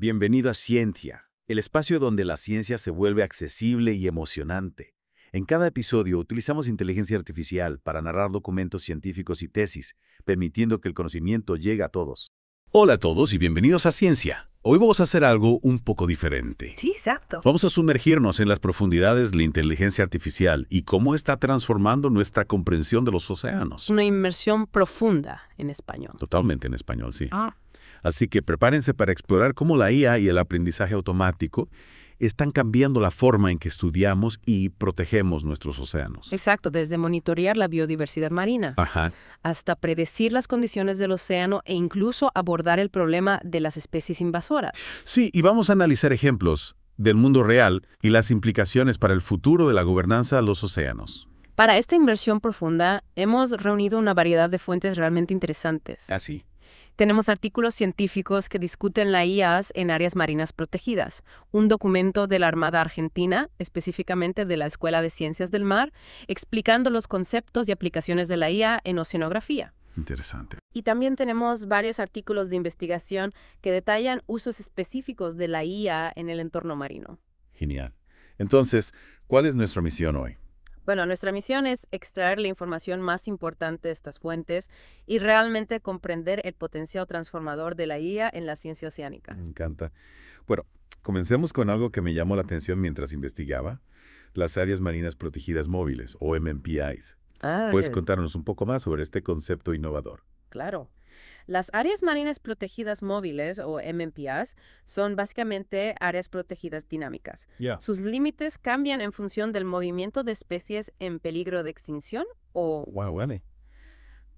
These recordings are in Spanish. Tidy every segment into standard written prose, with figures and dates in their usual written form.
Bienvenido a Ciencia, el espacio donde la ciencia se vuelve accesible y emocionante. En cada episodio utilizamos inteligencia artificial para narrar documentos científicos y tesis, permitiendo que el conocimiento llegue a todos. Hola a todos y bienvenidos a Ciencia. Hoy vamos a hacer algo un poco diferente. Sí, exacto. Vamos a sumergirnos en las profundidades de la inteligencia artificial y cómo está transformando nuestra comprensión de los océanos. Una inmersión profunda en español. Totalmente en español, sí. Ah. Así que prepárense para explorar cómo la IA y el aprendizaje automático están cambiando la forma en que estudiamos y protegemos nuestros océanos. Exacto, desde monitorear la biodiversidad marina Ajá. hasta predecir las condiciones del océano e incluso abordar el problema de las especies invasoras. Sí, y vamos a analizar ejemplos del mundo real y las implicaciones para el futuro de la gobernanza de los océanos. Para esta inmersión profunda, hemos reunido una variedad de fuentes realmente interesantes. Así. Tenemos artículos científicos que discuten la IAs en áreas marinas protegidas, un documento de la Armada Argentina, específicamente de la Escuela de Ciencias del Mar, explicando los conceptos y aplicaciones de la IA en oceanografía. Interesante. Y también tenemos varios artículos de investigación que detallan usos específicos de la IA en el entorno marino. Genial. Entonces, ¿cuál es nuestra misión hoy? Bueno, nuestra misión es extraer la información más importante de estas fuentes y realmente comprender el potencial transformador de la IA en la ciencia oceánica. Me encanta. Bueno, comencemos con algo que me llamó la atención mientras investigaba, las áreas marinas protegidas móviles, o MMPIs. ¿Puedes contarnos un poco más sobre este concepto innovador? Claro. Las áreas marinas protegidas móviles, o MMPAs, son básicamente áreas protegidas dinámicas. Sus límites cambian en función del movimiento de especies en peligro de extinción o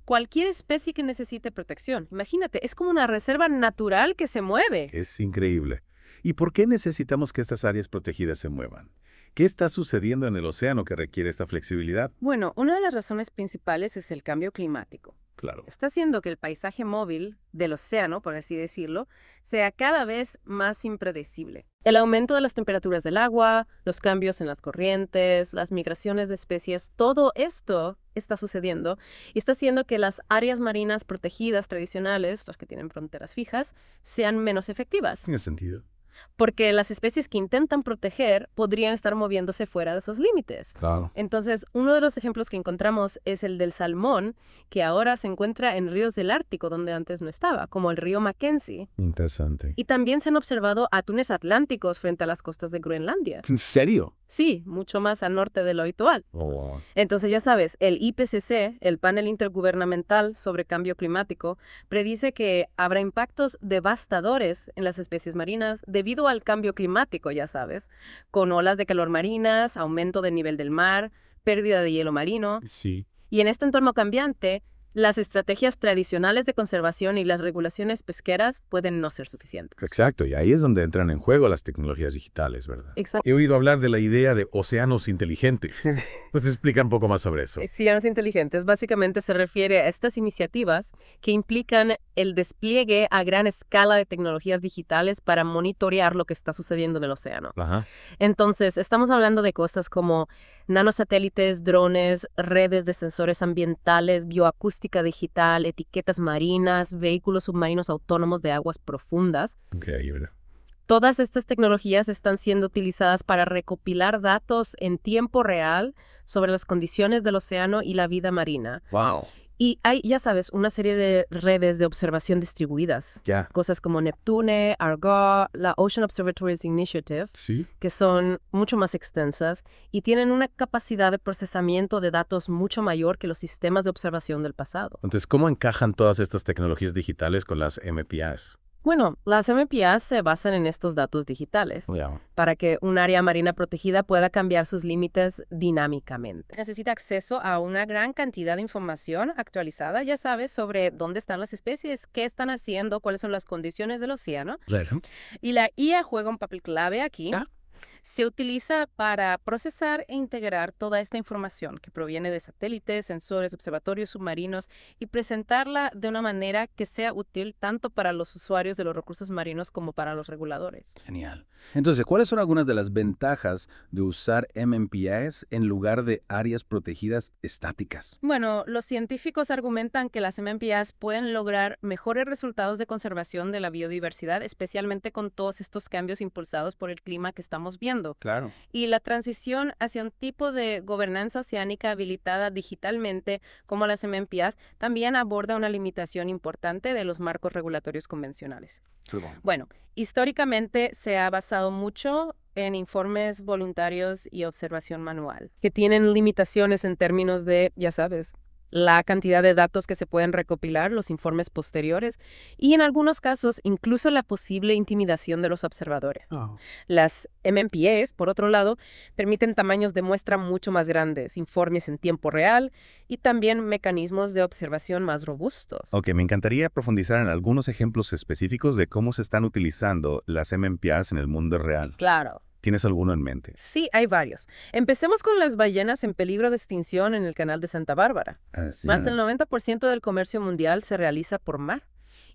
cualquier especie que necesite protección. Imagínate, es como una reserva natural que se mueve. Es increíble. ¿Y por qué necesitamos que estas áreas protegidas se muevan? ¿Qué está sucediendo en el océano que requiere esta flexibilidad? Bueno, una de las razones principales es el cambio climático. Claro. Está haciendo que el paisaje móvil del océano, por así decirlo, sea cada vez más impredecible. El aumento de las temperaturas del agua, los cambios en las corrientes, las migraciones de especies, todo esto está sucediendo y está haciendo que las áreas marinas protegidas tradicionales, las que tienen fronteras fijas, sean menos efectivas. Tiene sentido. Porque las especies que intentan proteger podrían estar moviéndose fuera de esos límites. Claro. Entonces, uno de los ejemplos que encontramos es el del salmón, que ahora se encuentra en ríos del Ártico, donde antes no estaba, como el río Mackenzie. Interesante. Y también se han observado atunes atlánticos frente a las costas de Groenlandia. ¿En serio? Sí, mucho más al norte de lo habitual. Oh, wow. Entonces, ya sabes, el IPCC, el Panel Intergubernamental sobre Cambio Climático, predice que habrá impactos devastadores en las especies marinas debido al cambio climático, ya sabes, con olas de calor marinas, aumento del nivel del mar, pérdida de hielo marino. Sí. Y en este entorno cambiante, las estrategias tradicionales de conservación y las regulaciones pesqueras pueden no ser suficientes. Exacto, y ahí es donde entran en juego las tecnologías digitales, ¿verdad? Exacto. He oído hablar de la idea de océanos inteligentes. Pues explica un poco más sobre eso. Océanos inteligentes básicamente se refiere a estas iniciativas que implican el despliegue a gran escala de tecnologías digitales para monitorear lo que está sucediendo en el océano. Ajá. Entonces, estamos hablando de cosas como nanosatélites, drones, redes de sensores ambientales, bioacústica digital, etiquetas marinas, vehículos submarinos autónomos de aguas profundas. Increíble. Todas estas tecnologías están siendo utilizadas para recopilar datos en tiempo real sobre las condiciones del océano y la vida marina. Wow. Y hay, ya sabes, una serie de redes de observación distribuidas. Ya. Cosas como Neptune, Argo, la Ocean Observatories Initiative, Sí. que son mucho más extensas y tienen una capacidad de procesamiento de datos mucho mayor que los sistemas de observación del pasado. Entonces, ¿cómo encajan todas estas tecnologías digitales con las MPAs? Bueno, las MPAs se basan en estos datos digitales para que un área marina protegida pueda cambiar sus límites dinámicamente. Necesita acceso a una gran cantidad de información actualizada, ya sabes, sobre dónde están las especies, qué están haciendo, cuáles son las condiciones del océano. Claro. Y la IA juega un papel clave aquí. Se utiliza para procesar e integrar toda esta información que proviene de satélites, sensores, observatorios submarinos y presentarla de una manera que sea útil tanto para los usuarios de los recursos marinos como para los reguladores. Genial. Entonces, ¿cuáles son algunas de las ventajas de usar MMPIs en lugar de áreas protegidas estáticas? Bueno, los científicos argumentan que las MMPAs pueden lograr mejores resultados de conservación de la biodiversidad, especialmente con todos estos cambios impulsados por el clima que estamos viendo. Claro. Y la transición hacia un tipo de gobernanza oceánica habilitada digitalmente, como las MMPAs, también aborda una limitación importante de los marcos regulatorios convencionales. Bueno, históricamente se ha basado mucho en informes voluntarios y observación manual, que tienen limitaciones en términos de, ya sabes, la cantidad de datos que se pueden recopilar, los informes posteriores, y en algunos casos incluso la posible intimidación de los observadores. Las MMPAs, por otro lado, permiten tamaños de muestra mucho más grandes, informes en tiempo real y también mecanismos de observación más robustos. Ok, me encantaría profundizar en algunos ejemplos específicos de cómo se están utilizando las MMPAs en el mundo real. Claro. ¿Tienes alguno en mente? Sí, hay varios. Empecemos con las ballenas en peligro de extinción en el canal de Santa Bárbara. Más del 90% del comercio mundial se realiza por mar.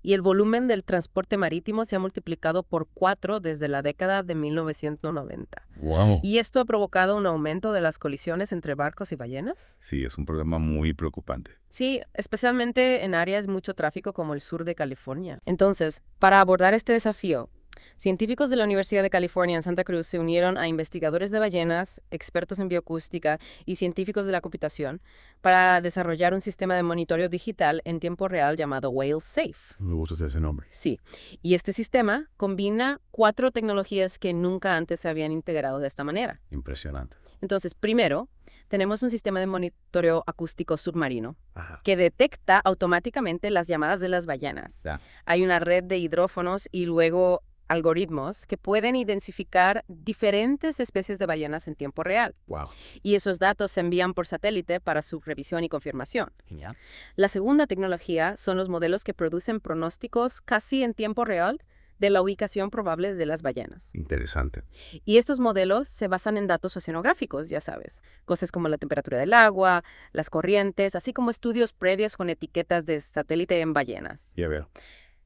Y el volumen del transporte marítimo se ha multiplicado por 4 desde la década de 1990. Wow. ¿Y esto ha provocado un aumento de las colisiones entre barcos y ballenas? Sí, es un problema muy preocupante. Sí, especialmente en áreas de mucho tráfico como el sur de California. Entonces, para abordar este desafío, científicos de la Universidad de California en Santa Cruz se unieron a investigadores de ballenas, expertos en bioacústica y científicos de la computación para desarrollar un sistema de monitoreo digital en tiempo real llamado Whale Safe. Me gusta ese nombre. Sí, y este sistema combina 4 tecnologías que nunca antes se habían integrado de esta manera. Impresionante. Entonces, primero, tenemos un sistema de monitoreo acústico submarino Ajá. que detecta automáticamente las llamadas de las ballenas. Ya. Hay una red de hidrófonos y luego algoritmos que pueden identificar diferentes especies de ballenas en tiempo real. Wow. Y esos datos se envían por satélite para su revisión y confirmación. Genial. La segunda tecnología son los modelos que producen pronósticos casi en tiempo real de la ubicación probable de las ballenas. Interesante. Y estos modelos se basan en datos oceanográficos, ya sabes, cosas como la temperatura del agua, las corrientes, así como estudios previos con etiquetas de satélite en ballenas. Ya veo.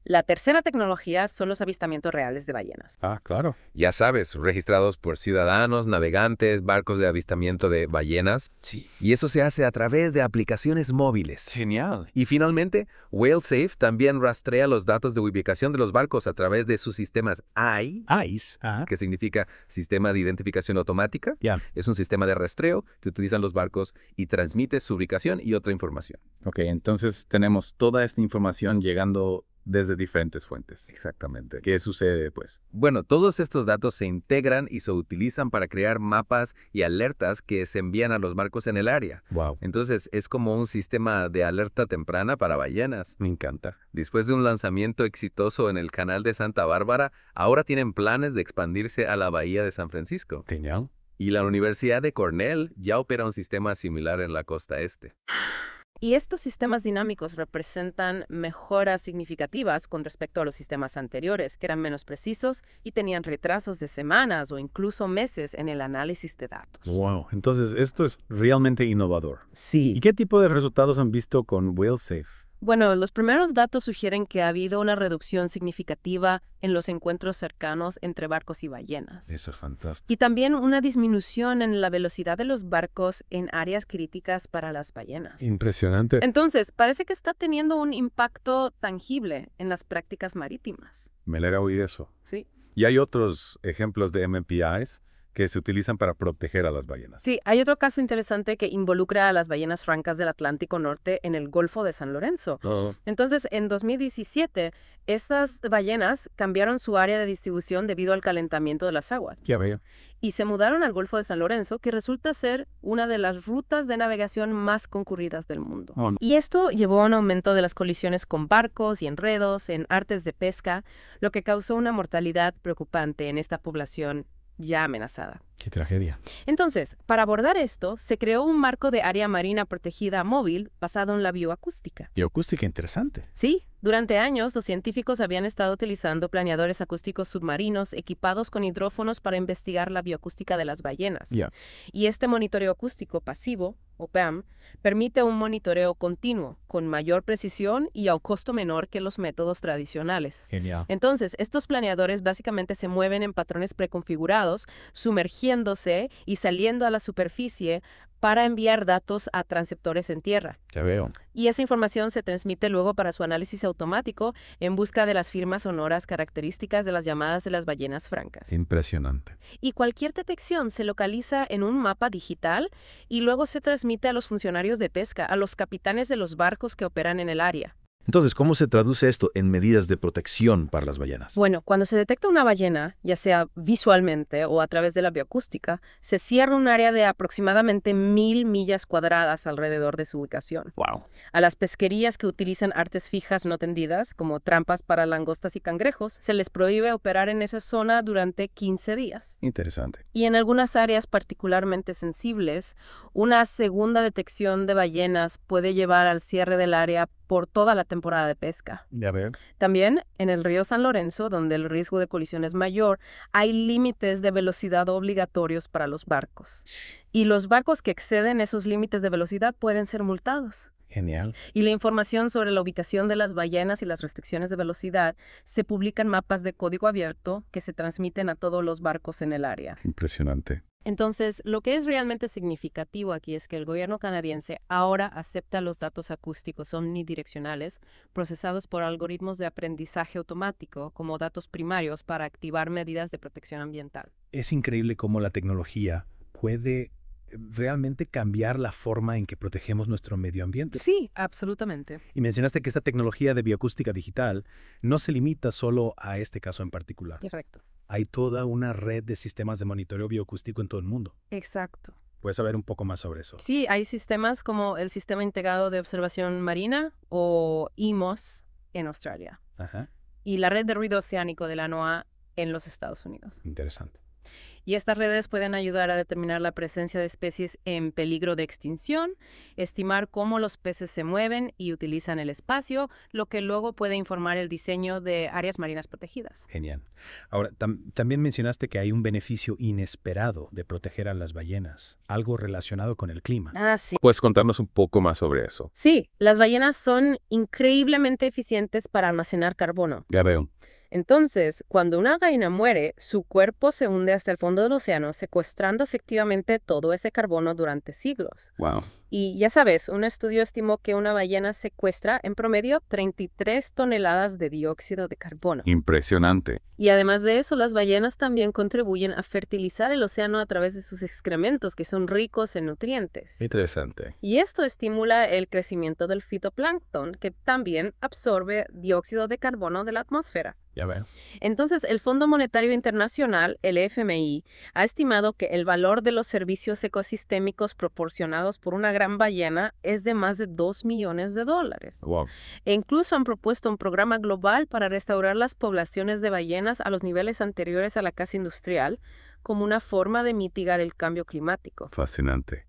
La tercera tecnología son los avistamientos reales de ballenas. Ah, claro. Ya sabes, registrados por ciudadanos, navegantes, barcos de avistamiento de ballenas. Sí. Y eso se hace a través de aplicaciones móviles. Genial. Y finalmente, WhaleSafe también rastrea los datos de ubicación de los barcos a través de sus sistemas EYE, ICE. Ajá. que significa Sistema de Identificación Automática. Ya. Es un sistema de rastreo que utilizan los barcos y transmite su ubicación y otra información. Ok, entonces tenemos toda esta información llegando desde diferentes fuentes. Exactamente. ¿Qué sucede después? Bueno, todos estos datos se integran y se utilizan para crear mapas y alertas que se envían a los barcos en el área. Wow. Entonces, es como un sistema de alerta temprana para ballenas. Me encanta. Después de un lanzamiento exitoso en el canal de Santa Bárbara, ahora tienen planes de expandirse a la bahía de San Francisco. Genial. Y la Universidad de Cornell ya opera un sistema similar en la costa este. Y estos sistemas dinámicos representan mejoras significativas con respecto a los sistemas anteriores, que eran menos precisos y tenían retrasos de semanas o incluso meses en el análisis de datos. Wow. Entonces, esto es realmente innovador. Sí. ¿Y qué tipo de resultados han visto con WhaleSafe? Bueno, los primeros datos sugieren que ha habido una reducción significativa en los encuentros cercanos entre barcos y ballenas. Eso es fantástico. Y también una disminución en la velocidad de los barcos en áreas críticas para las ballenas. Impresionante. Entonces, parece que está teniendo un impacto tangible en las prácticas marítimas. Me alegra oír eso. Sí. Y hay otros ejemplos de MMPIs que se utilizan para proteger a las ballenas. Sí, hay otro caso interesante que involucra a las ballenas francas del Atlántico Norte en el Golfo de San Lorenzo. Oh. Entonces, en 2017, estas ballenas cambiaron su área de distribución debido al calentamiento de las aguas Ya veo. y se mudaron al Golfo de San Lorenzo, que resulta ser una de las rutas de navegación más concurridas del mundo. Oh, no. Y esto llevó a un aumento de las colisiones con barcos y enredos en artes de pesca, lo que causó una mortalidad preocupante en esta población ya amenazada. Qué tragedia. Entonces, para abordar esto, se creó un marco de área marina protegida móvil basado en la bioacústica. Bioacústica interesante. Sí, durante años los científicos habían estado utilizando planeadores acústicos submarinos equipados con hidrófonos para investigar la bioacústica de las ballenas. Ya. Y este monitoreo acústico pasivo, o PAM, permite un monitoreo continuo, con mayor precisión y a un costo menor que los métodos tradicionales. Genial. Entonces, estos planeadores básicamente se mueven en patrones preconfigurados, sumergiéndose y saliendo a la superficie para enviar datos a transceptores en tierra. Ya veo. Y esa información se transmite luego para su análisis automático en busca de las firmas sonoras características de las llamadas de las ballenas francas. Impresionante. Y cualquier detección se localiza en un mapa digital y luego se transmite a los funcionarios de pesca, a los capitanes de los barcos que operan en el área. Entonces, ¿cómo se traduce esto en medidas de protección para las ballenas? Bueno, cuando se detecta una ballena, ya sea visualmente o a través de la bioacústica, se cierra un área de aproximadamente 1000 millas cuadradas alrededor de su ubicación. Wow. A las pesquerías que utilizan artes fijas no tendidas, como trampas para langostas y cangrejos, se les prohíbe operar en esa zona durante 15 días. Interesante. Y en algunas áreas particularmente sensibles, una segunda detección de ballenas puede llevar al cierre del área por toda la temporada de pesca. Ya veo. También, en el río San Lorenzo, donde el riesgo de colisión es mayor, hay límites de velocidad obligatorios para los barcos. Y los barcos que exceden esos límites de velocidad pueden ser multados. Genial. Y la información sobre la ubicación de las ballenas y las restricciones de velocidad se publica en mapas de código abierto que se transmiten a todos los barcos en el área. Impresionante. Entonces, lo que es realmente significativo aquí es que el gobierno canadiense ahora acepta los datos acústicos omnidireccionales procesados por algoritmos de aprendizaje automático como datos primarios para activar medidas de protección ambiental. Es increíble cómo la tecnología puede realmente cambiar la forma en que protegemos nuestro medio ambiente. Sí, absolutamente. Y mencionaste que esta tecnología de bioacústica digital no se limita solo a este caso en particular. Correcto. Hay toda una red de sistemas de monitoreo bioacústico en todo el mundo. Exacto. ¿Puedes saber un poco más sobre eso? Sí, hay sistemas como el Sistema Integrado de Observación Marina o IMOS en Australia Ajá. y la Red de Ruido Oceánico de la NOAA en los Estados Unidos. Interesante. Y estas redes pueden ayudar a determinar la presencia de especies en peligro de extinción, estimar cómo los peces se mueven y utilizan el espacio, lo que luego puede informar el diseño de áreas marinas protegidas. Genial. Ahora, también mencionaste que hay un beneficio inesperado de proteger a las ballenas, algo relacionado con el clima. Ah, sí. ¿Puedes contarnos un poco más sobre eso? Sí, las ballenas son increíblemente eficientes para almacenar carbono. Ya veo. Entonces, cuando una ballena muere, su cuerpo se hunde hasta el fondo del océano, secuestrando efectivamente todo ese carbono durante siglos. Wow. Y ya sabes, un estudio estimó que una ballena secuestra en promedio 33 toneladas de dióxido de carbono. Impresionante. Y además de eso, las ballenas también contribuyen a fertilizar el océano a través de sus excrementos, que son ricos en nutrientes. Interesante. Y esto estimula el crecimiento del fitoplancton, que también absorbe dióxido de carbono de la atmósfera. Ya veo. Entonces, el Fondo Monetario Internacional, el FMI, ha estimado que el valor de los servicios ecosistémicos proporcionados por una gran ballena es de más de $2 millones. Wow. E incluso han propuesto un programa global para restaurar las poblaciones de ballenas a los niveles anteriores a la caza industrial, como una forma de mitigar el cambio climático. Fascinante.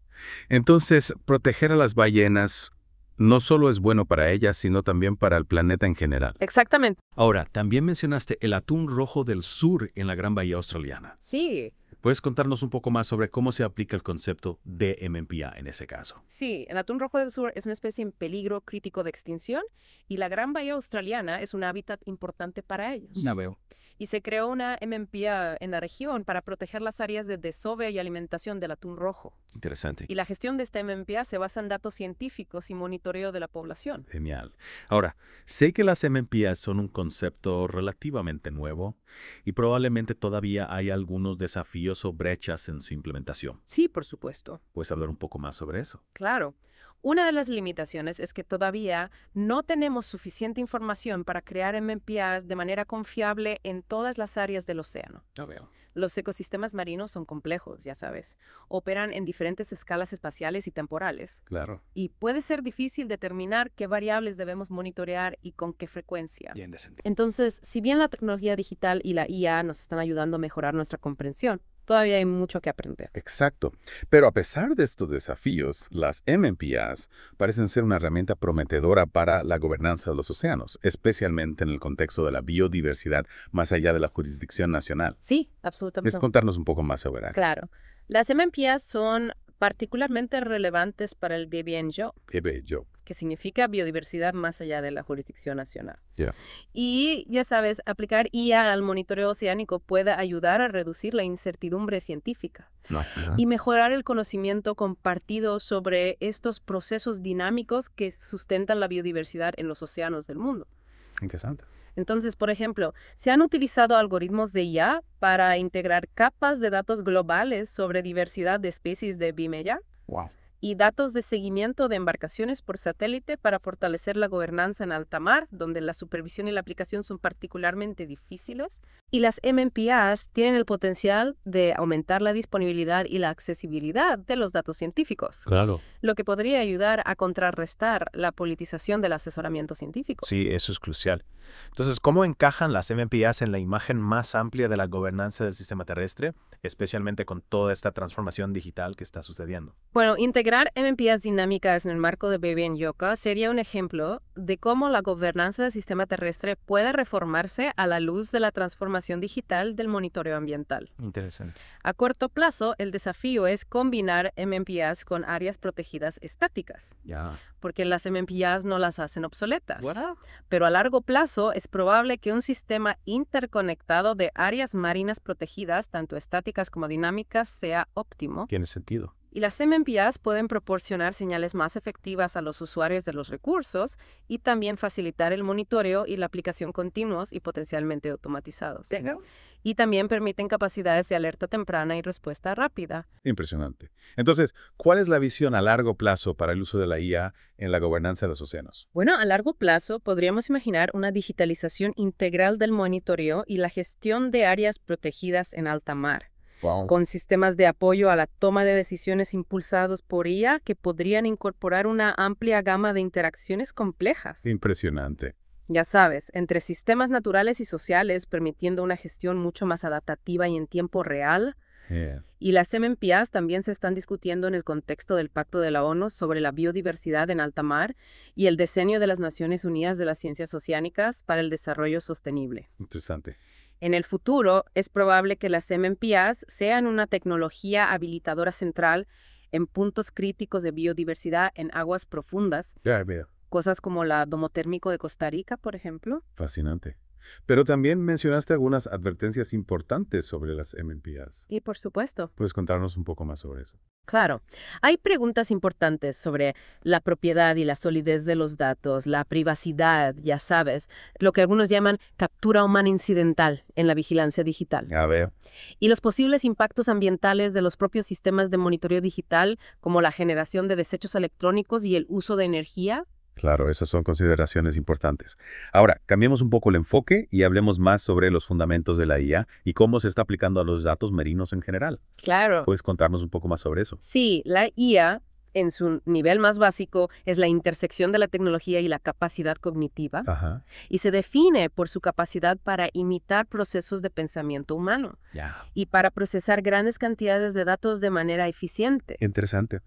Entonces, proteger a las ballenas no solo es bueno para ellas, sino también para el planeta en general. Exactamente. Ahora, también mencionaste el atún rojo del sur en la Gran Bahía Australiana. Sí. ¿Puedes contarnos un poco más sobre cómo se aplica el concepto de MMPA en ese caso? Sí, el atún rojo del sur es una especie en peligro crítico de extinción y la Gran Bahía Australiana es un hábitat importante para ellos. Ya veo. Y se creó una MMPA en la región para proteger las áreas de desove y alimentación del atún rojo. Interesante. Y la gestión de esta MMPA se basa en datos científicos y monitoreo de la población. Genial. Ahora, sé que las MMPAs son un concepto relativamente nuevo y probablemente todavía hay algunos desafíos o brechas en su implementación. Sí, por supuesto. ¿Puedes hablar un poco más sobre eso? Claro. Una de las limitaciones es que todavía no tenemos suficiente información para crear MMPAs de manera confiable en todas las áreas del océano. Ya veo. Los ecosistemas marinos son complejos, ya sabes. Operan en diferentes escalas espaciales y temporales. Claro. Y puede ser difícil determinar qué variables debemos monitorear y con qué frecuencia. Bien de sentido. Entonces, si bien la tecnología digital y la IA nos están ayudando a mejorar nuestra comprensión, Todavía hay mucho que aprender. Exacto. Pero a pesar de estos desafíos, las MMPAs parecen ser una herramienta prometedora para la gobernanza de los océanos, especialmente en el contexto de la biodiversidad más allá de la jurisdicción nacional. Sí, ¿Puedes absolutamente. contarnos un poco más sobre eso? Claro. Las MMPAs son particularmente relevantes para el BBNJ, Yo. que significa biodiversidad más allá de la jurisdicción nacional. Ya. Y ya sabes, aplicar IA al monitoreo oceánico puede ayudar a reducir la incertidumbre científica y mejorar el conocimiento compartido sobre estos procesos dinámicos que sustentan la biodiversidad en los océanos del mundo. Interesante. Entonces, por ejemplo, se han utilizado algoritmos de IA para integrar capas de datos globales sobre diversidad de especies de Bimella Wow. y datos de seguimiento de embarcaciones por satélite para fortalecer la gobernanza en alta mar, donde la supervisión y la aplicación son particularmente difíciles. Y las MMPAs tienen el potencial de aumentar la disponibilidad y la accesibilidad de los datos científicos, Claro. lo que podría ayudar a contrarrestar la politización del asesoramiento científico. Sí, eso es crucial. Entonces, ¿cómo encajan las MMPAs en la imagen más amplia de la gobernanza del sistema terrestre, especialmente con toda esta transformación digital que está sucediendo? Bueno, integrar MMPAs dinámicas en el marco de BBNJ sería un ejemplo de cómo la gobernanza del sistema terrestre puede reformarse a la luz de la transformación digital del monitoreo ambiental. Interesante. A corto plazo, el desafío es combinar MMPAs con áreas protegidas estáticas, Ya. porque las MMPAs no las hacen obsoletas. Pero a largo plazo es probable que un sistema interconectado de áreas marinas protegidas, tanto estáticas como dinámicas, sea óptimo. Tiene sentido. Y las MMPAs pueden proporcionar señales más efectivas a los usuarios de los recursos y también facilitar el monitoreo y la aplicación continuos y potencialmente automatizados. Y también permiten capacidades de alerta temprana y respuesta rápida. Impresionante. Entonces, ¿cuál es la visión a largo plazo para el uso de la IA en la gobernanza de los océanos? Bueno, a largo plazo podríamos imaginar una digitalización integral del monitoreo y la gestión de áreas protegidas en alta mar, Wow. con sistemas de apoyo a la toma de decisiones impulsados por IA que podrían incorporar una amplia gama de interacciones complejas. Impresionante. Ya sabes, entre sistemas naturales y sociales, permitiendo una gestión mucho más adaptativa y en tiempo real. Y las MMPAs también se están discutiendo en el contexto del Pacto de la ONU sobre la biodiversidad en alta mar y el diseño de las Naciones Unidas de las Ciencias Oceánicas para el Desarrollo Sostenible. Interesante. En el futuro, es probable que las MMPAs sean una tecnología habilitadora central en puntos críticos de biodiversidad en aguas profundas, Ya veo. cosas como la domotérmico de Costa Rica, por ejemplo. Fascinante. Pero también mencionaste algunas advertencias importantes sobre las MMPAs. Y por supuesto, ¿Puedes contarnos un poco más sobre eso? claro, hay preguntas importantes sobre la propiedad y la solidez de los datos, la privacidad, ya sabes, lo que algunos llaman captura humana incidental en la vigilancia digital. Ya veo. Y los posibles impactos ambientales de los propios sistemas de monitoreo digital, como la generación de desechos electrónicos y el uso de energía. Claro, esas son consideraciones importantes. Ahora, cambiemos un poco el enfoque y hablemos más sobre los fundamentos de la IA y cómo se está aplicando a los datos marinos en general. Claro. ¿Puedes contarnos un poco más sobre eso? Sí, la IA, en su nivel más básico, es la intersección de la tecnología y la capacidad cognitiva, Ajá. y se define por su capacidad para imitar procesos de pensamiento humano Ya. y para procesar grandes cantidades de datos de manera eficiente. Interesante.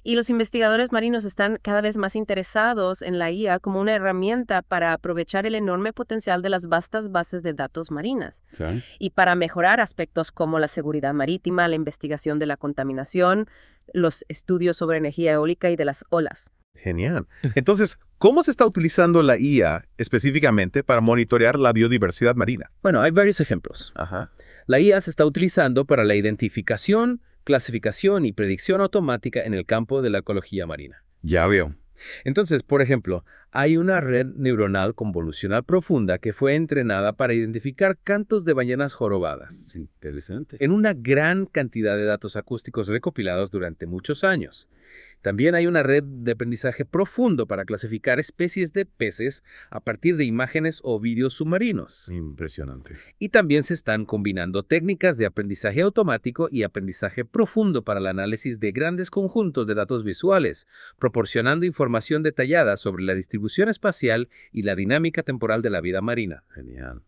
Y los investigadores marinos están cada vez más interesados en la IA como una herramienta para aprovechar el enorme potencial de las vastas bases de datos marinas ¿Sí? y para mejorar aspectos como la seguridad marítima, la investigación de la contaminación, los estudios sobre energía eólica y de las olas. Genial. Entonces, ¿cómo se está utilizando la IA específicamente para monitorear la biodiversidad marina? Bueno, hay varios ejemplos. Ajá. La IA se está utilizando para la identificación, clasificación y predicción automática en el campo de la ecología marina. Ya veo. Entonces, por ejemplo, hay una red neuronal convolucional profunda que fue entrenada para identificar cantos de ballenas jorobadas Interesante. en una gran cantidad de datos acústicos recopilados durante muchos años. También hay una red de aprendizaje profundo para clasificar especies de peces a partir de imágenes o vídeos submarinos. Impresionante. Y también se están combinando técnicas de aprendizaje automático y aprendizaje profundo para el análisis de grandes conjuntos de datos visuales, proporcionando información detallada sobre la distribución espacial y la dinámica temporal de la vida marina. Genial.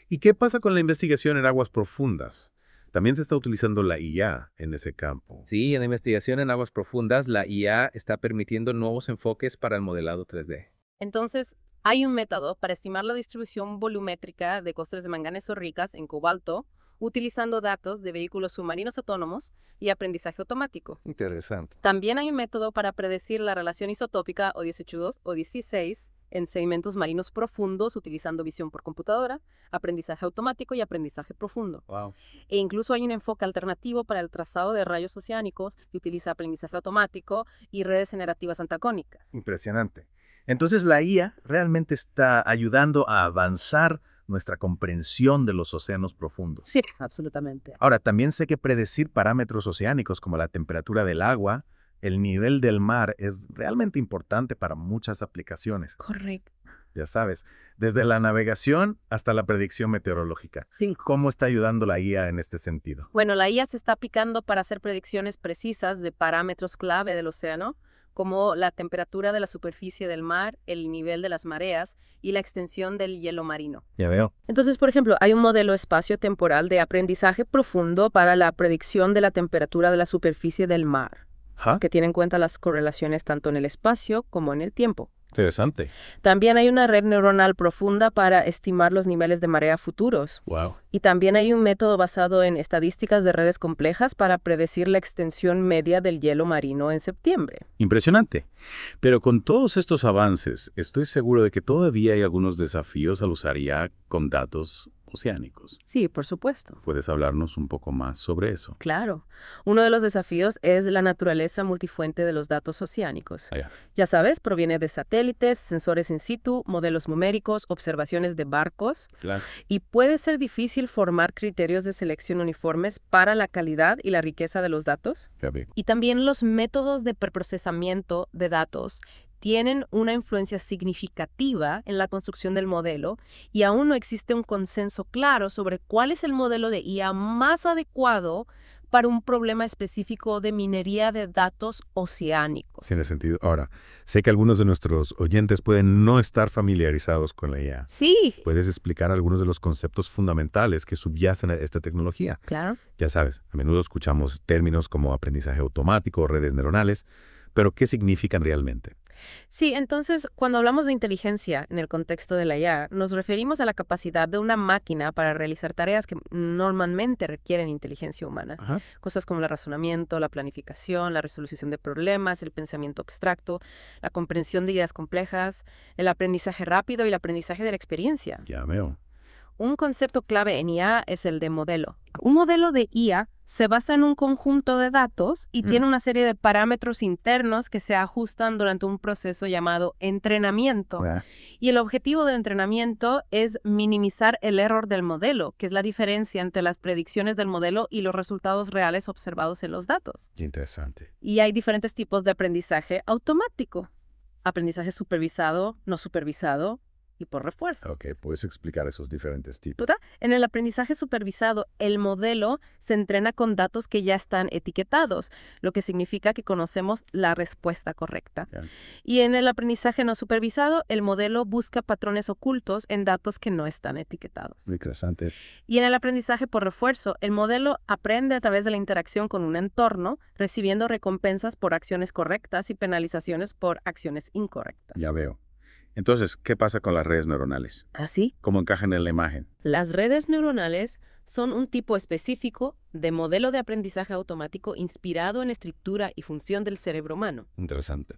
¿Y qué pasa con la investigación en aguas profundas? También se está utilizando la IA en ese campo. Sí, en la investigación en aguas profundas, la IA está permitiendo nuevos enfoques para el modelado 3D. Entonces, hay un método para estimar la distribución volumétrica de costras de manganeso ricas en cobalto, utilizando datos de vehículos submarinos autónomos y aprendizaje automático. Interesante. También hay un método para predecir la relación isotópica O18 o 16 en sedimentos marinos profundos utilizando visión por computadora, aprendizaje automático y aprendizaje profundo. Wow. E incluso hay un enfoque alternativo para el trazado de rayos oceánicos que utiliza aprendizaje automático y redes generativas antagónicas. Impresionante. Entonces la IA realmente está ayudando a avanzar nuestra comprensión de los océanos profundos. Sí, absolutamente. Ahora, también sé que predecir parámetros oceánicos como la temperatura del agua, el nivel del mar, es realmente importante para muchas aplicaciones. Correcto. Ya sabes, desde la navegación hasta la predicción meteorológica. Sí. ¿Cómo está ayudando la IA en este sentido? Bueno, la IA se está aplicando para hacer predicciones precisas de parámetros clave del océano, como la temperatura de la superficie del mar, el nivel de las mareas y la extensión del hielo marino. Ya veo. Entonces, por ejemplo, hay un modelo espacio-temporal de aprendizaje profundo para la predicción de la temperatura de la superficie del mar, que tiene en cuenta las correlaciones tanto en el espacio como en el tiempo. Interesante. También hay una red neuronal profunda para estimar los niveles de marea futuros. Wow. Y también hay un método basado en estadísticas de redes complejas para predecir la extensión media del hielo marino en septiembre. Impresionante. Pero con todos estos avances, estoy seguro de que todavía hay algunos desafíos al usar IA con datos oceánicos. Sí, por supuesto. ¿Puedes hablarnos un poco más sobre eso? Claro. Uno de los desafíos es la naturaleza multifuente de los datos oceánicos. Ya sabes, proviene de satélites, sensores in situ, modelos numéricos, observaciones de barcos. Claro. Y puede ser difícil formar criterios de selección uniformes para la calidad y la riqueza de los datos. Ya veo. Y también los métodos de preprocesamiento de datos tienen una influencia significativa en la construcción del modelo y aún no existe un consenso claro sobre cuál es el modelo de IA más adecuado para un problema específico de minería de datos oceánicos. Tiene sentido. Ahora, sé que algunos de nuestros oyentes pueden no estar familiarizados con la IA. Sí, ¿Puedes explicar algunos de los conceptos fundamentales que subyacen a esta tecnología? claro. Ya sabes, a menudo escuchamos términos como aprendizaje automático o redes neuronales, pero ¿qué significan realmente? Sí, entonces, cuando hablamos de inteligencia en el contexto de la IA, nos referimos a la capacidad de una máquina para realizar tareas que normalmente requieren inteligencia humana. Ajá. Cosas como el razonamiento, la planificación, la resolución de problemas, el pensamiento abstracto, la comprensión de ideas complejas, el aprendizaje rápido y el aprendizaje de la experiencia. Ya veo. Un concepto clave en IA es el de modelo. Un modelo de IA se basa en un conjunto de datos y tiene una serie de parámetros internos que se ajustan durante un proceso llamado entrenamiento. Y el objetivo del entrenamiento es minimizar el error del modelo, que es la diferencia entre las predicciones del modelo y los resultados reales observados en los datos. Qué interesante. Y hay diferentes tipos de aprendizaje automático. Aprendizaje supervisado, no supervisado y por refuerzo. Ok, ¿puedes explicar esos diferentes tipos? En el aprendizaje supervisado, el modelo se entrena con datos que ya están etiquetados, lo que significa que conocemos la respuesta correcta. Ya. Y en el aprendizaje no supervisado, el modelo busca patrones ocultos en datos que no están etiquetados. Interesante. Y en el aprendizaje por refuerzo, el modelo aprende a través de la interacción con un entorno, recibiendo recompensas por acciones correctas y penalizaciones por acciones incorrectas. Ya veo. Entonces, ¿qué pasa con las redes neuronales? ¿Así? ¿Cómo encajan en la imagen? Las redes neuronales son un tipo específico de modelo de aprendizaje automático inspirado en la estructura y función del cerebro humano. Interesante.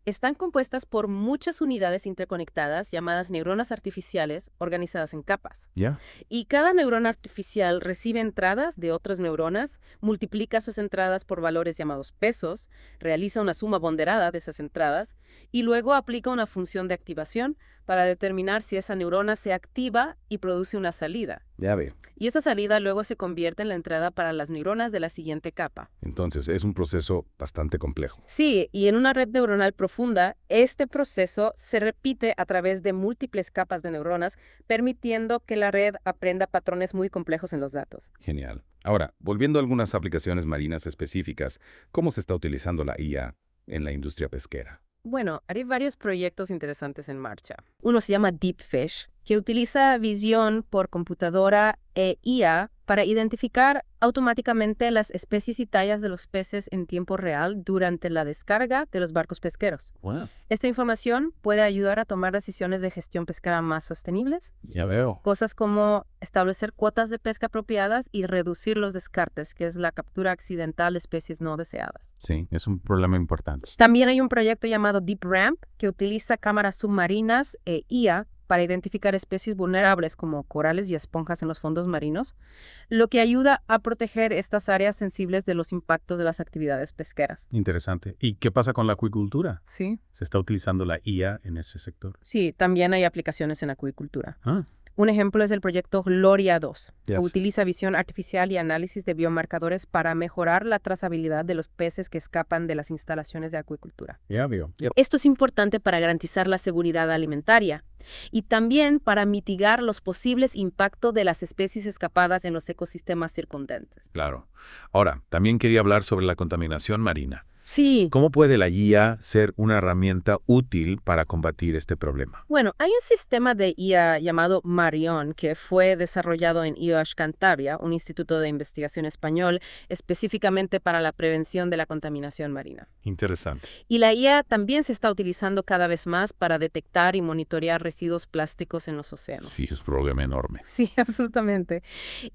Están compuestas por muchas unidades interconectadas llamadas neuronas artificiales organizadas en capas. ¿Ya? Y cada neurona artificial recibe entradas de otras neuronas, multiplica esas entradas por valores llamados pesos, realiza una suma ponderada de esas entradas y luego aplica una función de activación para determinar si esa neurona se activa y produce una salida. Ya veo. Y esta salida luego se convierte en la entrada para las neuronas de la siguiente capa. Entonces, es un proceso bastante complejo. Sí, y en una red neuronal profunda, este proceso se repite a través de múltiples capas de neuronas, permitiendo que la red aprenda patrones muy complejos en los datos. Genial. Ahora, volviendo a algunas aplicaciones marinas específicas, ¿cómo se está utilizando la IA en la industria pesquera? Bueno, hay varios proyectos interesantes en marcha. Uno se llama Deep Fish, que utiliza visión por computadora e IA para identificar automáticamente las especies y tallas de los peces en tiempo real durante la descarga de los barcos pesqueros. Wow. Esta información puede ayudar a tomar decisiones de gestión pesquera más sostenibles, Ya veo. cosas como establecer cuotas de pesca apropiadas y reducir los descartes, que es la captura accidental de especies no deseadas. Sí, es un problema importante. También hay un proyecto llamado Deep Ramp que utiliza cámaras submarinas e IA para identificar especies vulnerables como corales y esponjas en los fondos marinos, lo que ayuda a proteger estas áreas sensibles de los impactos de las actividades pesqueras. Interesante. ¿Y qué pasa con la acuicultura? Sí, ¿Se está utilizando la IA en ese sector? sí, también hay aplicaciones en acuicultura. Ah, Un ejemplo es el proyecto Gloria 2, que Yes. utiliza visión artificial y análisis de biomarcadores para mejorar la trazabilidad de los peces que escapan de las instalaciones de acuicultura. ya veo. Esto es importante para garantizar la seguridad alimentaria y también para mitigar los posibles impactos de las especies escapadas en los ecosistemas circundantes. Claro. Ahora, también quería hablar sobre la contaminación marina. Sí. ¿Cómo puede la IA ser una herramienta útil para combatir este problema? Bueno, hay un sistema de IA llamado Marion que fue desarrollado en IOSH Cantabria, un instituto de investigación español, específicamente para la prevención de la contaminación marina. Interesante. Y la IA también se está utilizando cada vez más para detectar y monitorear residuos plásticos en los océanos. Sí, es un problema enorme. Sí, absolutamente.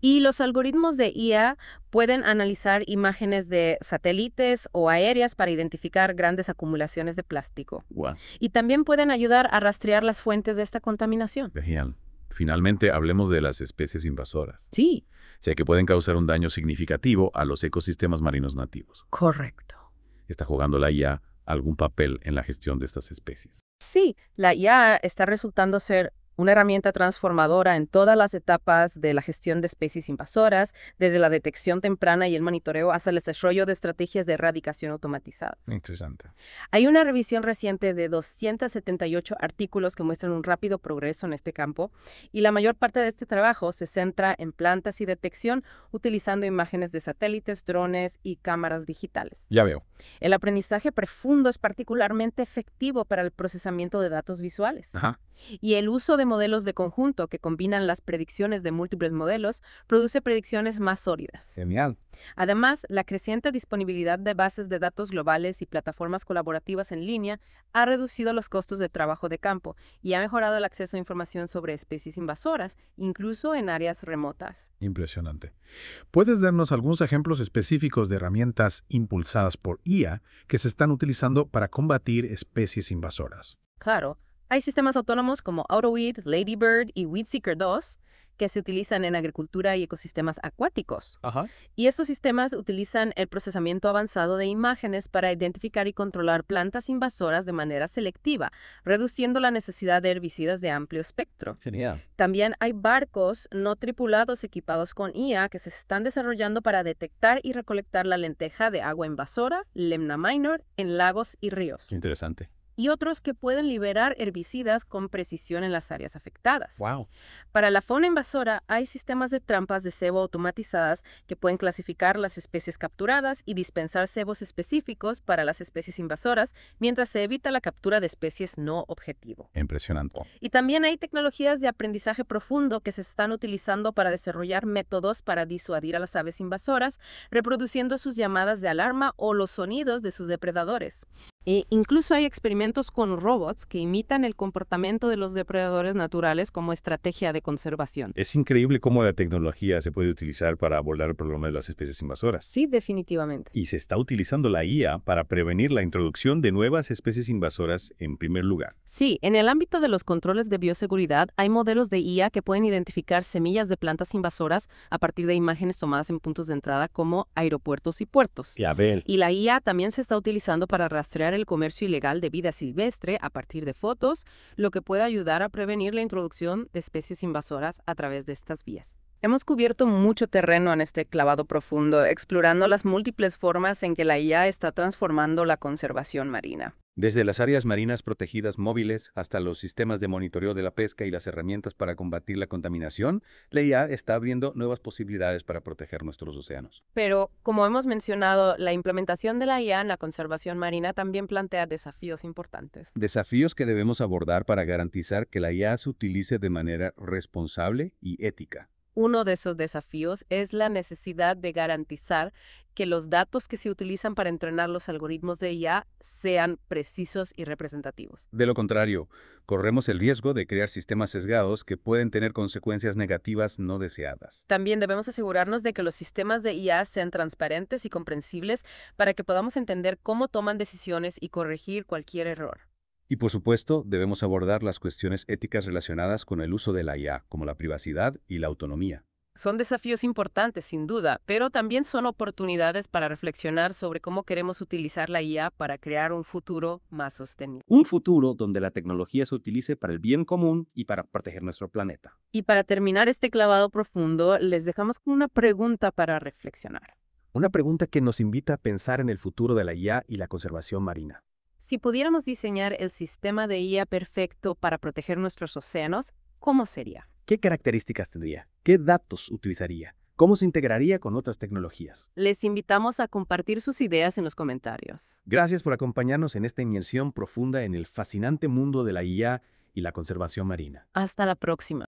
Y los algoritmos de IA pueden analizar imágenes de satélites o aéreas para identificar grandes acumulaciones de plástico. Wow. Y también pueden ayudar a rastrear las fuentes de esta contaminación. Genial. Finalmente, hablemos de las especies invasoras. Sí, Sé que pueden causar un daño significativo a los ecosistemas marinos nativos. correcto. ¿Está jugando la IA algún papel en la gestión de estas especies? Sí, la IA está resultando ser una herramienta transformadora en todas las etapas de la gestión de especies invasoras, desde la detección temprana y el monitoreo hasta el desarrollo de estrategias de erradicación automatizadas. Interesante. Hay una revisión reciente de 278 artículos que muestran un rápido progreso en este campo, y la mayor parte de este trabajo se centra en plantas y detección utilizando imágenes de satélites, drones y cámaras digitales. Ya veo. El aprendizaje profundo es particularmente efectivo para el procesamiento de datos visuales. Ajá. Y el uso de modelos de conjunto que combinan las predicciones de múltiples modelos produce predicciones más sólidas. Genial. Además, la creciente disponibilidad de bases de datos globales y plataformas colaborativas en línea ha reducido los costos de trabajo de campo y ha mejorado el acceso a información sobre especies invasoras, incluso en áreas remotas. Impresionante. ¿Puedes darnos algunos ejemplos específicos de herramientas impulsadas por IA que se están utilizando para combatir especies invasoras? Claro, hay sistemas autónomos como AutoWeed, Ladybird y WeedSeeker 2 que se utilizan en agricultura y ecosistemas acuáticos. Ajá. Y estos sistemas utilizan el procesamiento avanzado de imágenes para identificar y controlar plantas invasoras de manera selectiva, reduciendo la necesidad de herbicidas de amplio espectro. Genial. También hay barcos no tripulados equipados con IA que se están desarrollando para detectar y recolectar la lenteja de agua invasora, Lemna minor, en lagos y ríos. Interesante. Y otros que pueden liberar herbicidas con precisión en las áreas afectadas. Wow. Para la fauna invasora, hay sistemas de trampas de cebo automatizadas que pueden clasificar las especies capturadas y dispensar cebos específicos para las especies invasoras, mientras se evita la captura de especies no objetivo. Impresionante. Y también hay tecnologías de aprendizaje profundo que se están utilizando para desarrollar métodos para disuadir a las aves invasoras, reproduciendo sus llamadas de alarma o los sonidos de sus depredadores. E incluso hay experimentos con robots que imitan el comportamiento de los depredadores naturales como estrategia de conservación. Es increíble cómo la tecnología se puede utilizar para abordar el problema de las especies invasoras. Sí, definitivamente. Y se está utilizando la IA para prevenir la introducción de nuevas especies invasoras en primer lugar. Sí, en el ámbito de los controles de bioseguridad hay modelos de IA que pueden identificar semillas de plantas invasoras a partir de imágenes tomadas en puntos de entrada como aeropuertos y puertos. Ya ven. Y la IA también se está utilizando para rastrear el comercio ilegal de vida silvestre a partir de fotos, lo que puede ayudar a prevenir la introducción de especies invasoras a través de estas vías. Hemos cubierto mucho terreno en este clavado profundo, explorando las múltiples formas en que la IA está transformando la conservación marina. Desde las áreas marinas protegidas móviles hasta los sistemas de monitoreo de la pesca y las herramientas para combatir la contaminación, la IA está abriendo nuevas posibilidades para proteger nuestros océanos. Pero, como hemos mencionado, la implementación de la IA en la conservación marina también plantea desafíos importantes. Desafíos que debemos abordar para garantizar que la IA se utilice de manera responsable y ética. Uno de esos desafíos es la necesidad de garantizar que los datos que se utilizan para entrenar los algoritmos de IA sean precisos y representativos. De lo contrario, corremos el riesgo de crear sistemas sesgados que pueden tener consecuencias negativas no deseadas. También debemos asegurarnos de que los sistemas de IA sean transparentes y comprensibles para que podamos entender cómo toman decisiones y corregir cualquier error. Y por supuesto, debemos abordar las cuestiones éticas relacionadas con el uso de la IA, como la privacidad y la autonomía. Son desafíos importantes, sin duda, pero también son oportunidades para reflexionar sobre cómo queremos utilizar la IA para crear un futuro más sostenible. Un futuro donde la tecnología se utilice para el bien común y para proteger nuestro planeta. Y para terminar este clavado profundo, les dejamos con una pregunta para reflexionar. Una pregunta que nos invita a pensar en el futuro de la IA y la conservación marina. Si pudiéramos diseñar el sistema de IA perfecto para proteger nuestros océanos, ¿cómo sería? ¿Qué características tendría? ¿Qué datos utilizaría? ¿Cómo se integraría con otras tecnologías? Les invitamos a compartir sus ideas en los comentarios. Gracias por acompañarnos en esta inmersión profunda en el fascinante mundo de la IA y la conservación marina. Hasta la próxima.